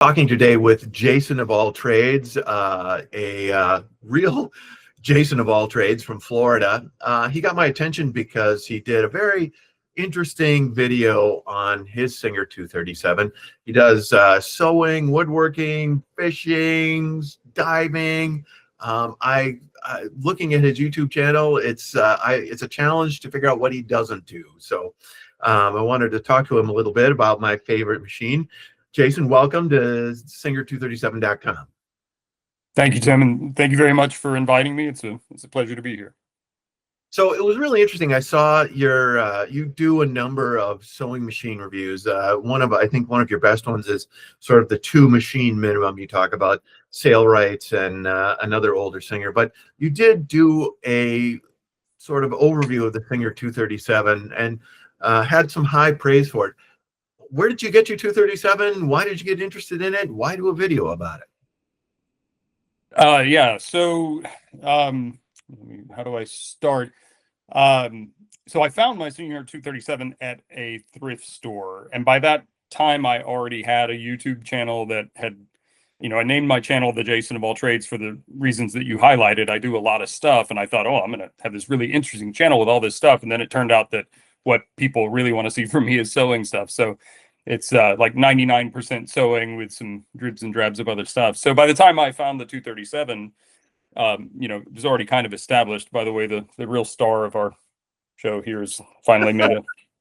Talking today with Jason of all trades, a real Jason of all trades from Florida. He got my attention because he did a very interesting video on his Singer 237. He does sewing, woodworking, fishing, diving. Looking at his YouTube channel, it's a challenge to figure out what he doesn't do. So I wanted to talk to him a little bit about my favorite machine. Jason, welcome to singer237.com. Thank you, Tim, and thank you very much for inviting me. It's a pleasure to be here. So it was really interesting. I saw your you do a number of sewing machine reviews. I think one of your best ones is sort of the 2 machine minimum. You talk about Sailrights and another older Singer, but you did do a sort of overview of the Singer 237 and had some high praise for it. Where did you get your 237? Why did you get interested in it? Why do a video about it? Yeah. So, how do I start? So I found my Singer 237 at a thrift store, and by that time, I already had a YouTube channel that had, I named my channel The Jason of All Trades for the reasons that you highlighted. I do a lot of stuff, and I thought, oh, I'm going to have this really interesting channel with all this stuff, and then it turned out that what people really want to see from me is sewing stuff. So it's like 99% sewing with some dribs and drabs of other stuff. So by the time I found the 237, it was already kind of established. By the way, the real star of our show here has finally made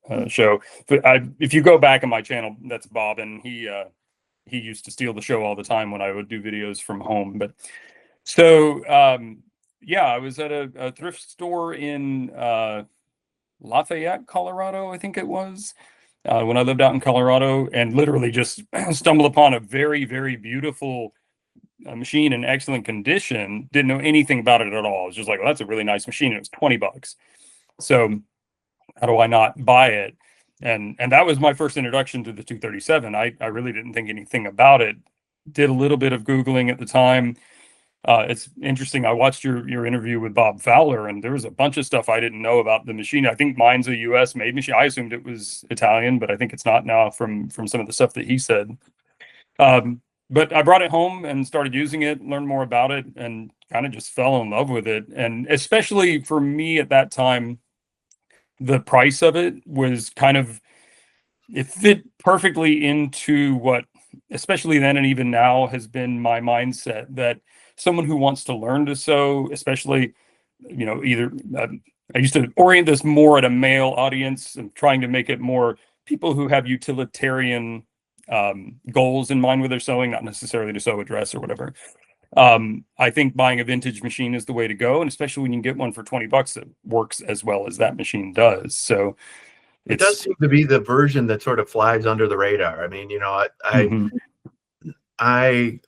a show. But if you go back on my channel, that's Bob, and he used to steal the show all the time when I would do videos from home. But so yeah, I was at a thrift store in Lafayette, Colorado, I think it was, when I lived out in Colorado, and literally just stumbled upon a very, very beautiful machine in excellent condition. Didn't know anything about it at all. I was just like, well, that's a really nice machine. It was $20. So how do I not buy it? And that was my first introduction to the 237. I really didn't think anything about it. Did a little bit of Googling at the time. It's interesting. I watched your interview with Bob Fowler, and there was a bunch of stuff I didn't know about the machine. I think mine's a U.S. made machine. I assumed it was Italian, but I think it's not now from some of the stuff that he said. But I brought it home and started using it, learned more about it, and kind of just fell in love with it. And especially for me at that time, the price of it was it fit perfectly into what, especially then and even now, has been my mindset, that someone who wants to learn to sew, especially, either I used to orient this more at a male audience and trying to make it more people who have utilitarian goals in mind with their sewing, not necessarily to sew a dress or whatever. I think buying a vintage machine is the way to go, and especially when you can get one for $20 that works as well as that machine does. So it does seem to be the version that sort of flies under the radar. I mean, I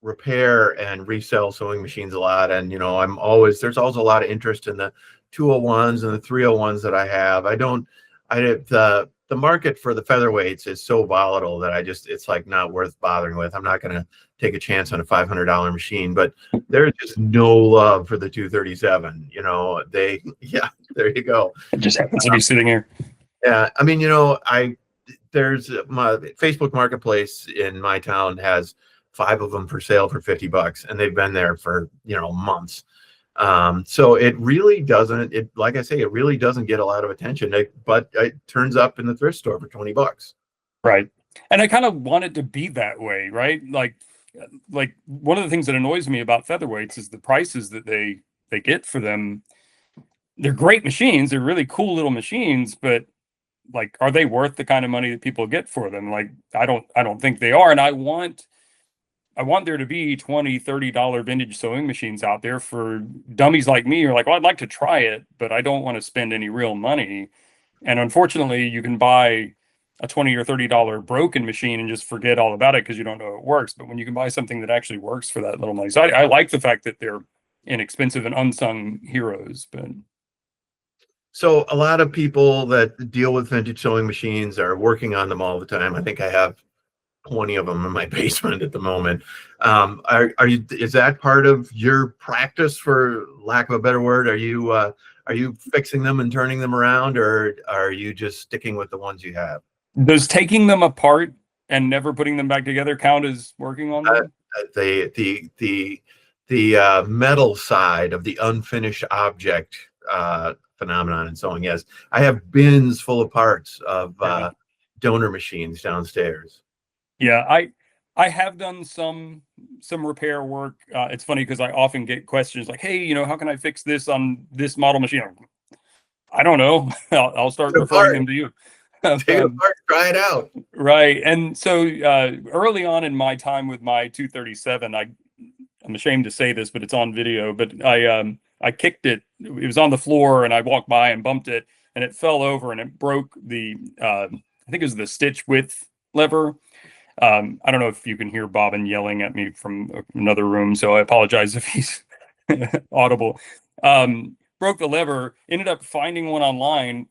repair and resell sewing machines a lot, and there's always a lot of interest in the 201s and the 301s that I have. The market for the featherweights is so volatile that it's like not worth bothering with. I'm not going to take a chance on a $500 machine, but there's just no love for the 237. There you go. It just happens to be sitting here. Yeah, I mean, there's my Facebook Marketplace in my town has 5 of them for sale for $50, and they've been there for months. So it really doesn't. Like I say, it really doesn't get a lot of attention. But it turns up in the thrift store for $20. Right, and I kind of want it to be that way, right? Like one of the things that annoys me about featherweights is the prices that they get for them. They're great machines. They're really cool little machines, but like, are they worth the kind of money that people get for them? Like, I don't think they are. And I want there to be $20, $30 vintage sewing machines out there for dummies like me who are like, well, I'd like to try it, but I don't want to spend any real money. And unfortunately, you can buy a $20 or $30 broken machine and just forget all about it because you don't know it works. But when you can buy something that actually works for that little money. So I like the fact that they're inexpensive and unsung heroes. But so a lot of people that deal with vintage sewing machines are working on them all the time. I think I have 20 of them in my basement at the moment. Is that part of your practice, for lack of a better word? Are you fixing them and turning them around, or are you just sticking with the ones you have? Does taking them apart and never putting them back together count as working on Uh, them? the metal side of the unfinished object phenomenon and so on. Yes, I have bins full of parts of Yeah. donor machines downstairs. Yeah, I have done some repair work. It's funny because I often get questions like, "Hey, how can I fix this on this model machine?" I don't know. I'll start Take it referring apart, them to you. take it Um, apart, try it out. right. And so early on in my time with my 237, I'm ashamed to say this, but it's on video. But I kicked it. It was on the floor, and I walked by and bumped it, and it fell over, and it broke the I think it was the stitch width lever. I don't know if you can hear Bobbin yelling at me from another room, so I apologize if he's audible. Broke the lever, ended up finding one online.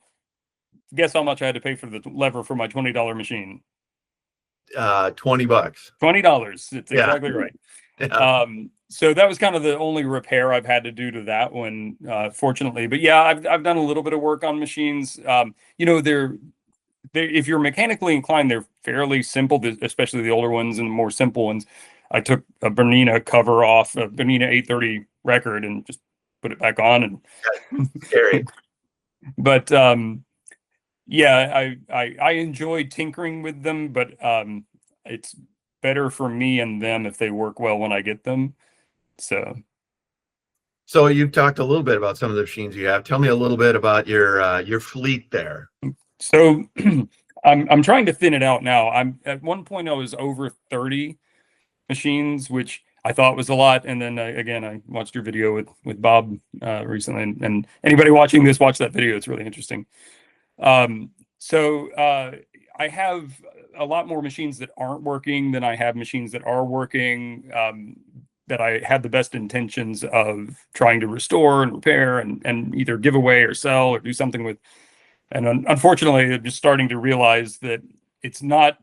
Guess how much I had to pay for the lever for my $20 machine? $20. $20. It's Yeah, exactly right. yeah. So that was kind of the only repair I've had to do to that one, fortunately. But yeah, I've done a little bit of work on machines. If you're mechanically inclined, they're fairly simple, especially the older ones and the more simple ones. I took a Bernina cover off a Bernina 830 record and just put it back on. Scary. But yeah, I enjoy tinkering with them, but it's better for me and them if they work well when I get them. So So you've talked a little bit about some of the machines you have. Tell me a little bit about your fleet there. so I'm trying to thin it out now. I'm at one point I was over 30 machines, which I thought was a lot. And then again, I watched your video with Bob recently, and anybody watching this, watch that video. It's really interesting. So I have a lot more machines that aren't working than I have machines that are working. That I had the best intentions of trying to restore and repair and either give away or sell or do something with. And unfortunately, I'm just starting to realize that it's not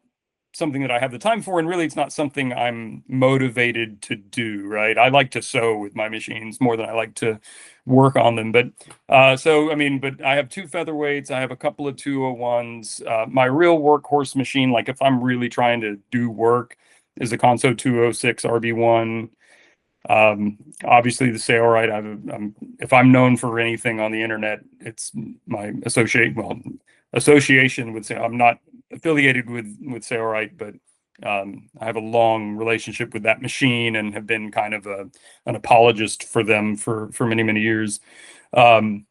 something that I have the time for, and really, it's not something I'm motivated to do. Right? I like to sew with my machines more than I like to work on them. But so I mean, but I have two featherweights. I have a couple of 201s. My real workhorse machine, like if I'm really trying to do work, is a Conso 206 RB1. Obviously the Sailrite. If I'm known for anything on the internet, it's my association with. I'm not affiliated with Sailrite, but I have a long relationship with that machine and have been kind of an apologist for them for many years. Um,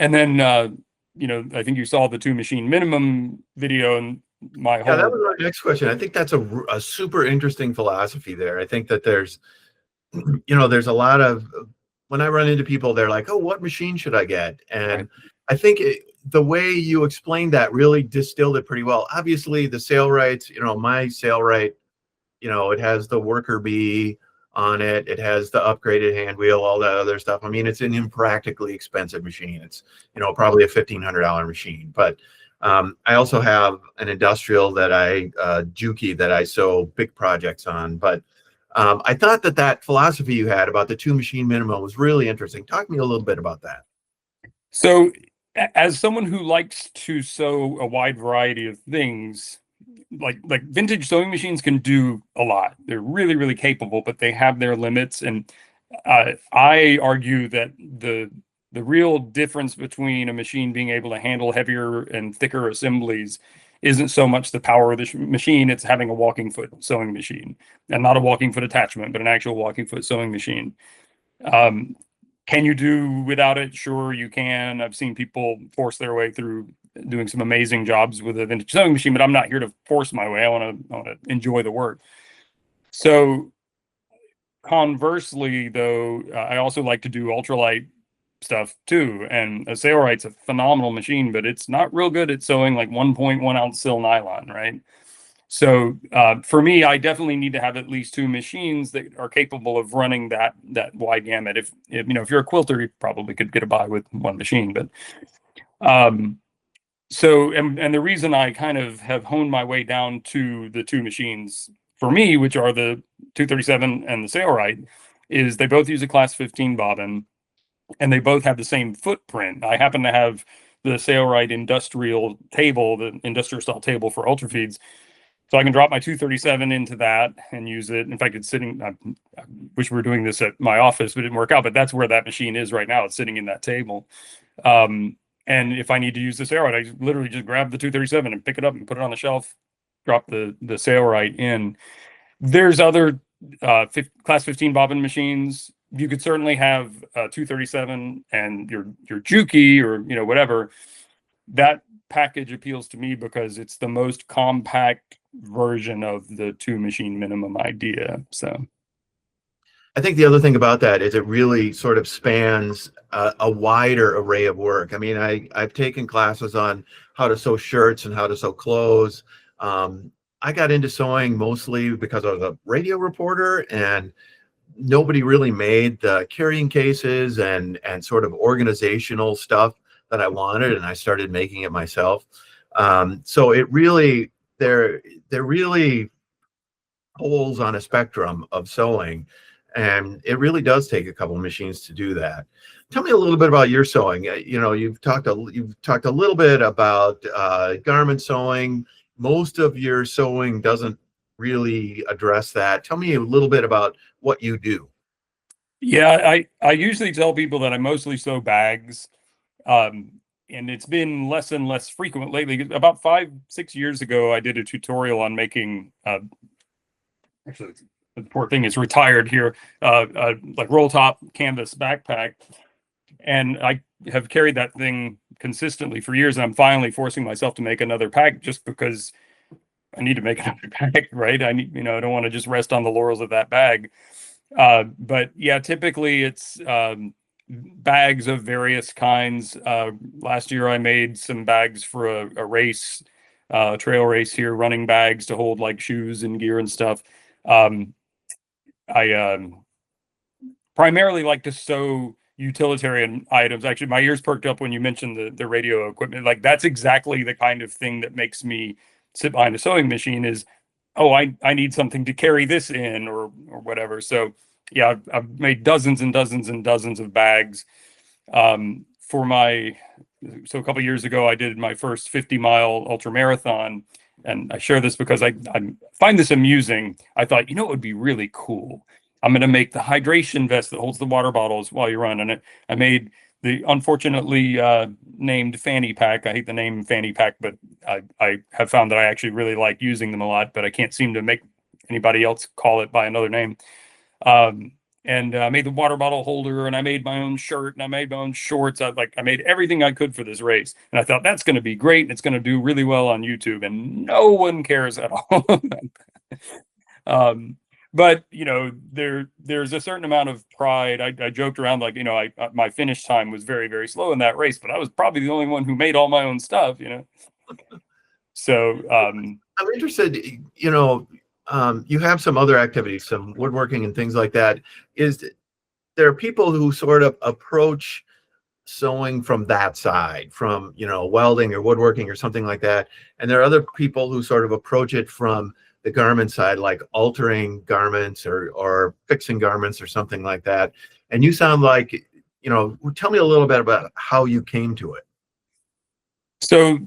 and then I think you saw the two machine minimum video, and my Yeah, that whole. was my next question. I think that's a super interesting philosophy there. I think that there's a lot of, when I run into people, they're like, "Oh, what machine should I get?" Right. And I think the way you explained that really distilled it pretty well. Obviously, the Sailrights, my Sailrite, it has the worker bee on it. It has the upgraded hand wheel, all that other stuff. I mean, it's an impractically expensive machine. It's, probably a $1,500 machine. But I also have an industrial that Juki, that I sew big projects on. But I thought that philosophy you had about the two machine minimum was really interesting. Talk to me a little bit about that. So, as someone who likes to sew a wide variety of things, like vintage sewing machines can do a lot. They're really capable, but they have their limits. And I argue that the real difference between a machine being able to handle heavier and thicker assemblies isn't so much the power of the machine; it's having a walking foot sewing machine, and not a walking foot attachment, but an actual walking foot sewing machine. Um, can you do without it? Sure, you can. I've seen people force their way through doing some amazing jobs with a vintage sewing machine, but I'm not here to force my way. I want to enjoy the work. So conversely, though, I also like to do ultralight stuff too. And a Sailrite's a phenomenal machine, but it's not real good at sewing like 1.1 ounce sil nylon, right? So for me, I definitely need to have at least two machines that are capable of running that wide gamut. If you're a quilter, you probably could get by with one machine. But um, and the reason I kind of have honed my way down to the two machines for me, which are the 237 and the Sailrite, is they both use a class 15 bobbin, and they both have the same footprint. I happen to have the Sailrite industrial table, the industrial style table for ultra feeds, So I can drop my 237 into that and use it. In fact, it's sitting, I wish we were doing this at my office, but it didn't work out. But that's where that machine is right now. It's sitting in that table. And if I need to use the Sailrite, I literally just grab the 237 and pick it up and put it on the shelf, drop the Sailrite in. There's other class 15 bobbin machines. You could certainly have a 237 and your Juki or whatever. That package appeals to me because it's the most compact version of the two machine minimum idea. So I think the other thing about that is it really sort of spans a wider array of work. I mean, I've taken classes on how to sew shirts and how to sew clothes. I got into sewing mostly because I was a radio reporter, and nobody really made the carrying cases and sort of organizational stuff that I wanted, and I started making it myself. So it really, they're really holes on a spectrum of sewing, and it really does take a couple of machines to do that. Tell me a little bit about your sewing. You've talked a little bit about garment sewing. Most of your sewing doesn't really address that. Tell me a little bit about what you do. yeah, I usually tell people that I mostly sew bags. And it's been less and less frequent lately. About 5-6 years ago, I did a tutorial on making actually the poor thing is retired here, like roll top canvas backpack. And I have carried that thing consistently for years. And I'm finally forcing myself to make another pack just because I need to make another pack, right? I need, I don't want to just rest on the laurels of that bag. But yeah, typically it's bags of various kinds. Last year I made some bags for a race, trail race here, running bags to hold like shoes and gear and stuff. I primarily like to sew utilitarian items. Actually, my ears perked up when you mentioned the radio equipment. Like that's exactly the kind of thing that makes me sit behind a sewing machine is, oh, I need something to carry this in or whatever. So yeah, I've made dozens and dozens and dozens of bags. For my, so a couple years ago, I did my first 50-mile ultra marathon. And I share this because I find this amusing. I thought, it would be really cool. I'm going to make the hydration vest that holds the water bottles while you run. And I made the unfortunately named fanny pack. I hate the name fanny pack, but I have found that I actually really like using them a lot, but I can't seem to make anybody else call it by another name. And I made the water bottle holder, and I made my own shirt, and I made my own shorts. I made everything I could for this race. And I thought that's going to be great, and it's going to do really well on YouTube, and no one cares at all. But there's a certain amount of pride. I joked around like, my finish time was very, very slow in that race, but I was probably the only one who made all my own stuff, So I'm interested, you have some other activities, some woodworking and things like that. There are people who sort of approach sewing from that side, from welding or woodworking or something like that, and there are other people who sort of approach it from the garment side, like altering garments or fixing garments or something like that. And you sound like, tell me a little bit about how you came to it. So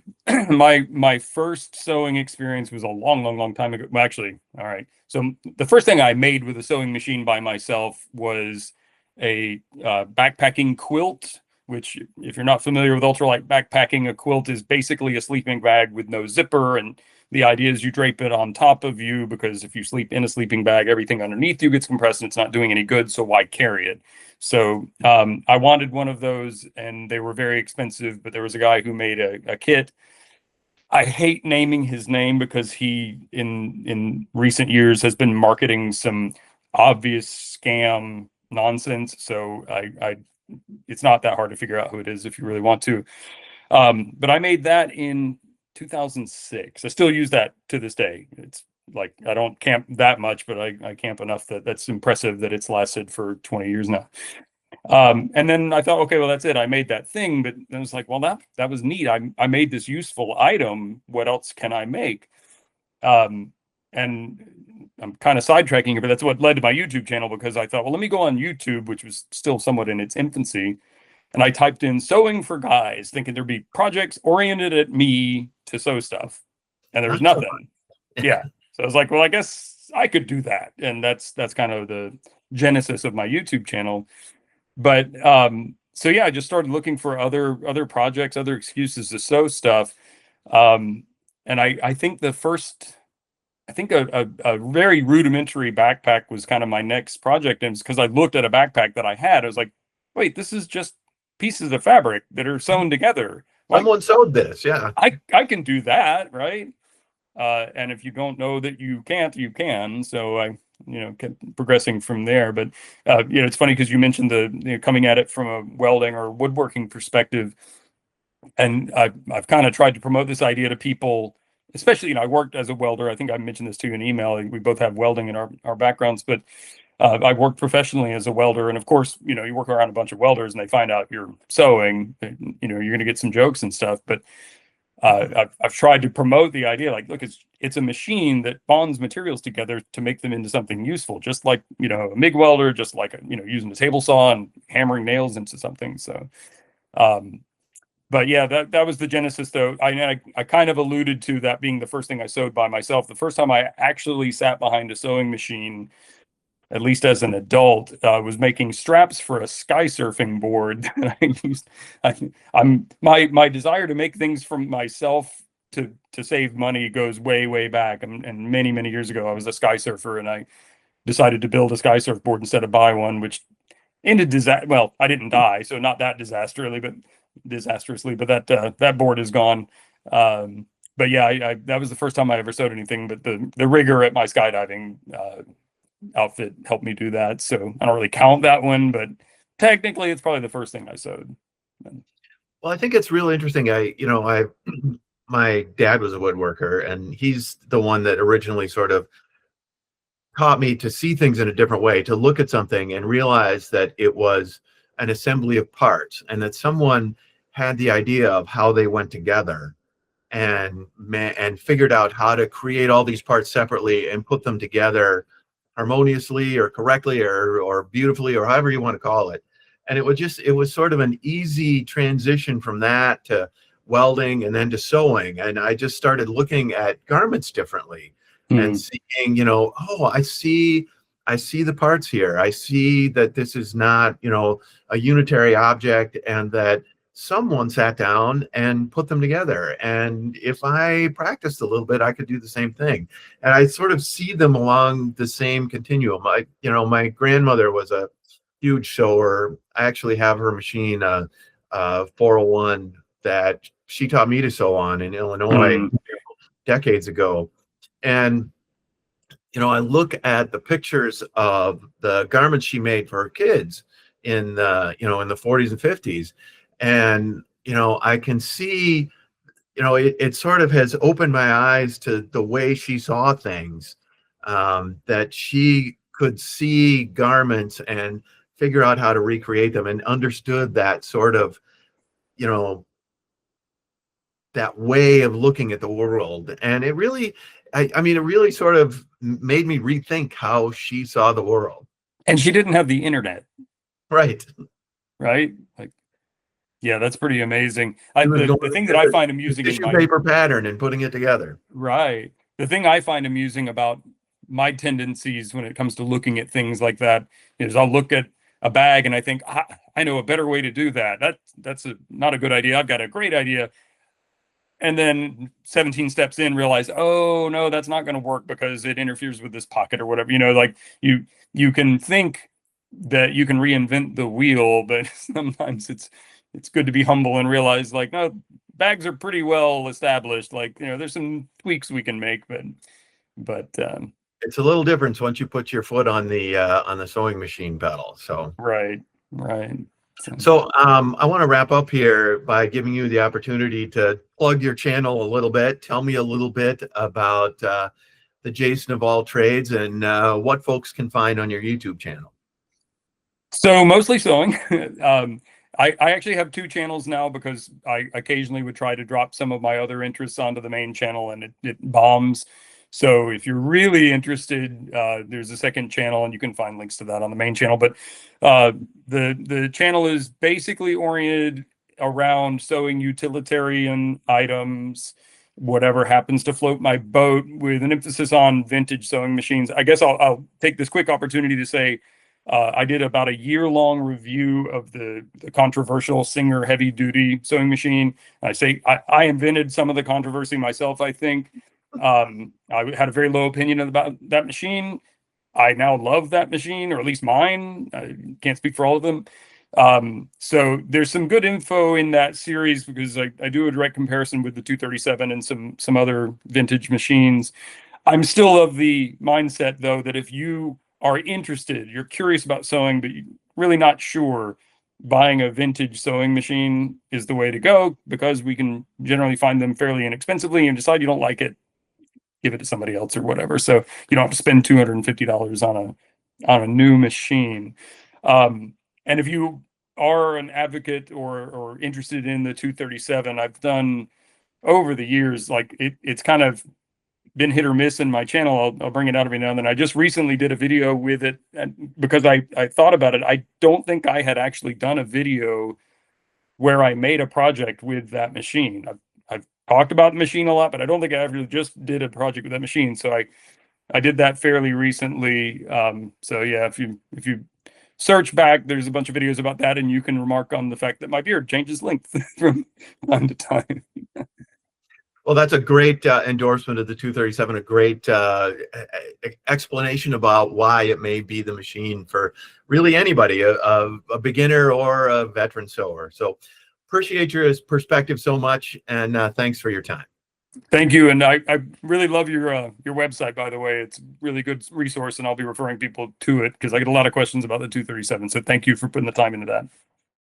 my first sewing experience was a long, long, long time ago. Well, actually, all right. So the first thing I made with a sewing machine by myself was a backpacking quilt, which if you're not familiar with ultralight backpacking, a quilt is basically a sleeping bag with no zipper. And the idea is you drape it on top of you because if you sleep in a sleeping bag, everything underneath you gets compressed and it's not doing any good. So why carry it? So I wanted one of those, and they were very expensive, but there was a guy who made a kit. I hate naming his name because he, in recent years, has been marketing some obvious scam nonsense. So it's not that hard to figure out who it is if you really want to. But I made that in 2006. I still use that to this day. It's like I don't camp that much, but I camp enough that's impressive that it's lasted for 20 years now. And then I thought, okay, well, that's it. I made that thing, but I was like, well, that was neat. I made this useful item. What else can I make? And I'm kind of sidetracking here, but that's what led to my YouTube channel because I thought, well, let me go on YouTube, which was still somewhat in its infancy. And I typed in sewing for guys, thinking there'd be projects oriented at me to sew stuff. And there was nothing. Yeah. So I was like, well, I guess I could do that. And that's kind of the genesis of my YouTube channel. But so yeah, I just started looking for other projects, other excuses to sew stuff. Um, and I think a very rudimentary backpack was kind of my next project. And it's because I looked at a backpack that I had. I was like, wait, this is just pieces of fabric that are sewn together. Like Someone sewed this, yeah. I can do that, right? And if you don't know that you can't, you can. So I, kept progressing from there. But it's funny because you mentioned coming at it from a welding or woodworking perspective, and I've kind of tried to promote this idea to people, especially, I worked as a welder. I think I mentioned this to you in email. We both have welding in our backgrounds, but I worked professionally as a welder, and of course, you work around a bunch of welders, and they find out you're sewing. You're going to get some jokes and stuff, but I've tried to promote the idea, like, look, it's a machine that bonds materials together to make them into something useful, just like a MIG welder, just like using a table saw and hammering nails into something. So, um, but yeah, that was the genesis, though. I kind of alluded to that being the first thing I sewed by myself. The first time I actually sat behind a sewing machine, at least as an adult, was making straps for a sky surfing board that I used. My desire to make things for myself to save money goes way back, and many years ago I was a sky surfer, and I decided to build a sky surfboard instead of buy one, which ended disaster. Well, I didn't die, so not that disastrously, but that board is gone. But yeah, that was the first time I ever sewed anything. But the rigger at my skydiving outfit helped me do that. So I don't really count that one, but technically it's probably the first thing I sewed. Well, I think it's really interesting. My dad was a woodworker, and he's the one that originally sort of taught me to see things in a different way, to look at something and realize that it was an assembly of parts, and that someone had the idea of how they went together, and figured out how to create all these parts separately and put them together harmoniously or correctly or beautifully, or however you want to call it. And it was sort of an easy transition from that to welding and then to sewing. And I just started looking at garments differently and Mm. seeing, oh, I see the parts here. I see that this is not, a unitary object, and that someone sat down and put them together. And if I practiced a little bit, I could do the same thing. And I sort of see them along the same continuum. My grandmother was a huge sewer. I actually have her machine, 401, that she taught me to sew on in Illinois Mm. decades ago. And I look at the pictures of the garments she made for her kids in the 40s and 50s, and I can see, it sort of has opened my eyes to the way she saw things, that she could see garments and figure out how to recreate them, and understood that sort of, you know, that way of looking at the world. And it really, I mean, it really sort of made me rethink how she saw the world. And she didn't have the internet, Right. right? Like, yeah, that's pretty amazing. She was The going thing that to I the find amusing in tissue my paper pattern and putting it together. right, the thing I find amusing about my tendencies when it comes to looking at things like that is I'll look at a bag and I think I know a better way to do that. That's not a good idea. I've got a great idea. And then 17 steps in realize, oh no, that's not going to work because it interferes with this pocket or whatever. Like you can think that you can reinvent the wheel, but sometimes it's good to be humble and realize, like, no, bags are pretty well established. Like, there's some tweaks we can make, but It's a little different once you put your foot on the sewing machine pedal. So right, right. So, I want to wrap up here by giving you the opportunity to plug your channel a little bit. Tell me a little bit about the Jason of all trades, and what folks can find on your YouTube channel. so mostly sewing. I actually have two channels now because I occasionally would try to drop some of my other interests onto the main channel and it bombs. So if you're really interested, there's a second channel and you can find links to that on the main channel. But the channel is basically oriented around sewing utilitarian items, whatever happens to float my boat, with an emphasis on vintage sewing machines. I guess I'll take this quick opportunity to say I did about a year-long review of the controversial Singer heavy-duty sewing machine. I invented some of the controversy myself, I think. I had a very low opinion about that machine. I now love that machine, or at least mine. I can't speak for all of them. So there's some good info in that series, because I do a direct comparison with the 237 and some other vintage machines. I'm still of the mindset, though, that if you are interested, you're curious about sewing, but you're really not sure, buying a vintage sewing machine is the way to go, because we can generally find them fairly inexpensively, and decide you don't like it, give it to somebody else or whatever. So you don't have to spend $250 on a new machine. And if you are an advocate or interested in the 237, I've done over the years, like it's kind of been hit or miss in my channel. I'll bring it out every now and then. I just recently did a video with it, and because I thought about it. I don't think I had actually done a video where I made a project with that machine. I've talked about the machine a lot, but I don't think I ever just did a project with that machine. So I did that fairly recently. So yeah, if you search back, there's a bunch of videos about that, and you can remark on the fact that my beard changes length from time to time. Well, that's a great endorsement of the 237, a great explanation about why it may be the machine for really anybody, a beginner or a veteran sewer. So appreciate your perspective so much, and thanks for your time. Thank you, and I really love your website, by the way. It's a really good resource, and I'll be referring people to it, because I get a lot of questions about the 237. So thank you for putting the time into that.